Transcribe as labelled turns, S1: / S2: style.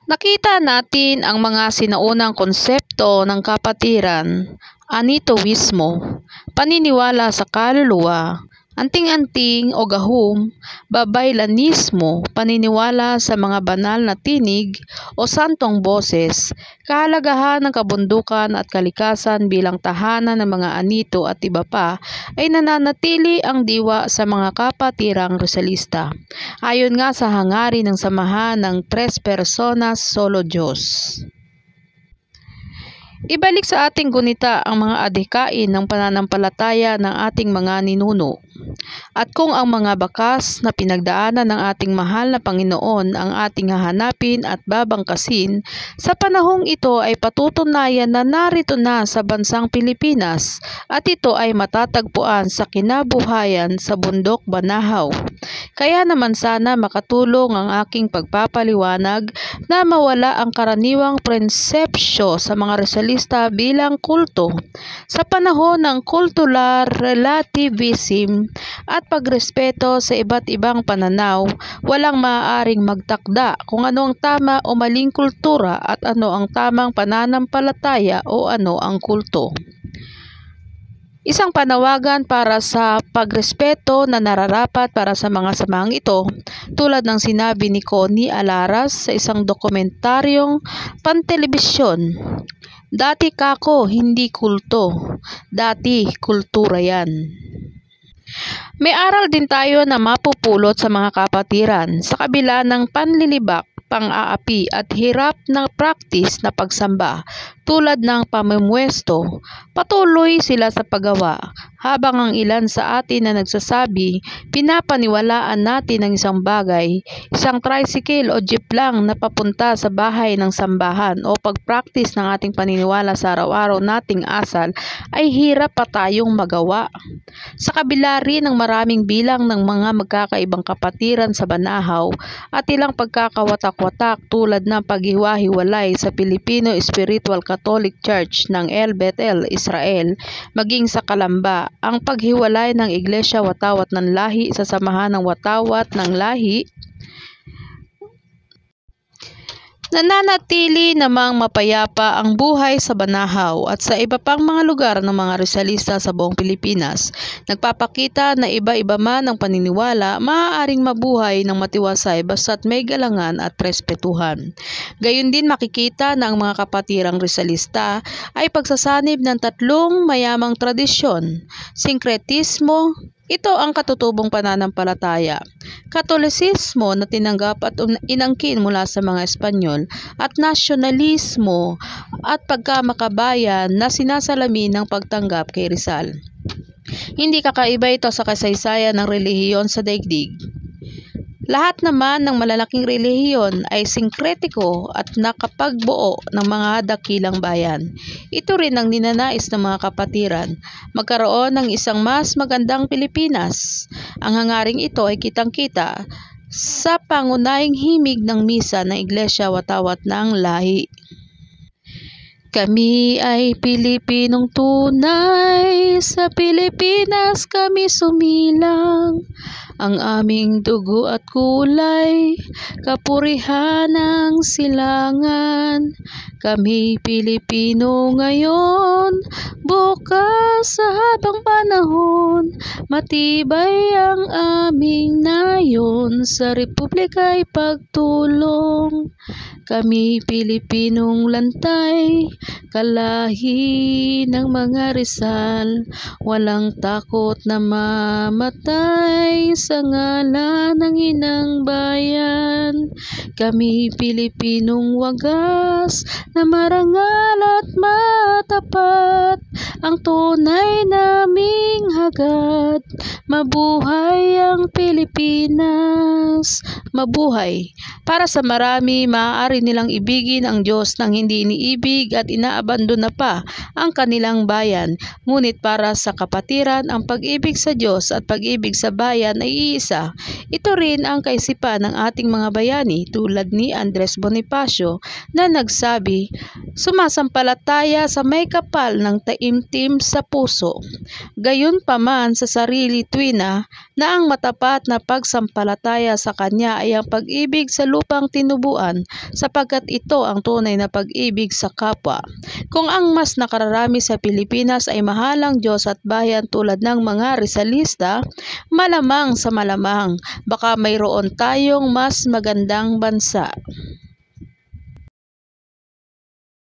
S1: Nakita natin ang mga sinaunang konsepto ng kapatiran, anitowismo, paniniwala sa kaluluwa, anting-anting o gahum, babaylanismo, paniniwala sa mga banal na tinig o santong boses, kahalagahan ng kabundukan at kalikasan bilang tahanan ng mga anito at iba pa, ay nananatili ang diwa sa mga kapatirang Rizalista. Ayon nga sa hangarin ng samahan ng Tres Personas Solo Diyos. Ibalik sa ating gunita ang mga adhikain ng pananampalataya ng ating mga ninuno. At kung ang mga bakas na pinagdaanan ng ating mahal na Panginoon ang ating hahanapin at babangkasin, sa panahong ito ay patutunayan na narito na sa bansang Pilipinas at ito ay matatagpuan sa kinabuhayan sa bundok Banahaw. Kaya naman sana makatulong ang aking pagpapaliwanag na mawala ang karaniwang prinsepsyo sa mga Rizalista bilang kulto. Sa panahon ng cultural relativism at pagrespeto sa iba't ibang pananaw, walang maaaring magtakda kung ano ang tama o maling kultura at ano ang tamang pananampalataya o ano ang kulto. Isang panawagan para sa pagrespeto na nararapat para sa mga samahang ito, tulad ng sinabi ni Connie Alaras sa isang dokumentaryong pantelebisyon. Dati kako, hindi kulto. Dati kultura yan. May aral din tayo na mapupulot sa mga kapatiran sa kabila ng panlilibak, pang-aapi at hirap na practice na pagsamba tulad ng pamimwesto. Patuloy sila sa paggawa, habang ang ilan sa atin na nagsasabi, pinapaniwalaan natin ang isang bagay, isang tricycle o jeep lang na papunta sa bahay ng sambahan o pag-practice ng ating paniniwala sa araw-araw nating asal ay hirap pa tayong magawa. Sa kabila rin ng maraming bilang ng mga magkakaibang kapatiran sa Banahaw at ilang pagkakawatak-watak tulad ng paghiwa-hiwalay sa Filipino Spiritual Catholic Church ng El Bethel, Israel, maging sa Kalamba, ang paghiwalay ng Iglesia Watawat ng Lahi sa Samahan ng Watawat ng Lahi, nananatili namang mapayapa ang buhay sa Banahaw at sa iba pang mga lugar ng mga Rizalista sa buong Pilipinas. Nagpapakita na iba-iba man ang paniniwala, maaaring mabuhay ng matiwasay basta't may galangan at respetuhan. Gayon din makikita na ang mga kapatirang Rizalista ay pagsasanib ng tatlong mayamang tradisyon: sinkretismo, ito ang katutubong pananampalataya, Katolisismo na tinanggap at inangkin mula sa mga Espanyol, at nasyonalismo at pagkamakabayan na sinasalamin ng pagtanggap kay Rizal. Hindi kakaiba ito sa kasaysayan ng relihiyon sa daigdig. Lahat naman ng malalaking relihiyon ay sinkretiko at nakapagbuo ng mga dakilang bayan. Ito rin ang ninanais ng mga kapatiran, magkaroon ng isang mas magandang Pilipinas. Ang hangaring ito ay kitang-kita sa pangunahing himig ng misa ng Iglesia Watawat ng Lahi. Kami ay Pilipinong tunay, sa Pilipinas kami sumilang. Ang aming dugo at kulay, kapurihan ng silangan. Kami Pilipino ngayon, bukas sa habang panahon. Matibay ang aming nayon, sa Republika'y pagtulong. Kami Pilipinong lantay, kalahi ng mga Rizal, walang takot na mamatay sa ngalan ng inang bayan. Kami Pilipinong wagas na marangal at matapat, ang tunay naming hagad. Mabuhay ang Pilipinas, mabuhay. Para sa marami, maaari nilang ibigin ang Diyos nang hindi iniibig at inaabandona pa ang kanilang bayan. Ngunit para sa kapatiran, ang pag-ibig sa Diyos at pag-ibig sa bayan ay iisa. Ito rin ang kaisipan ng ating mga bayani tulad tulad ni Andres Bonifacio na nagsabi, sumasampalataya sa may kapal ng taimtim sa puso. Gayunpaman sa sarili tuwina na ang matapat na pagsampalataya sa Kanya ay ang pag-ibig sa lupang tinubuan sapagkat ito ang tunay na pag-ibig sa kapwa. Kung ang mas nakararami sa Pilipinas ay mahalang Diyos at bayan tulad ng mga Rizalista, malamang sa malamang baka mayroon tayong mas magandang bansa.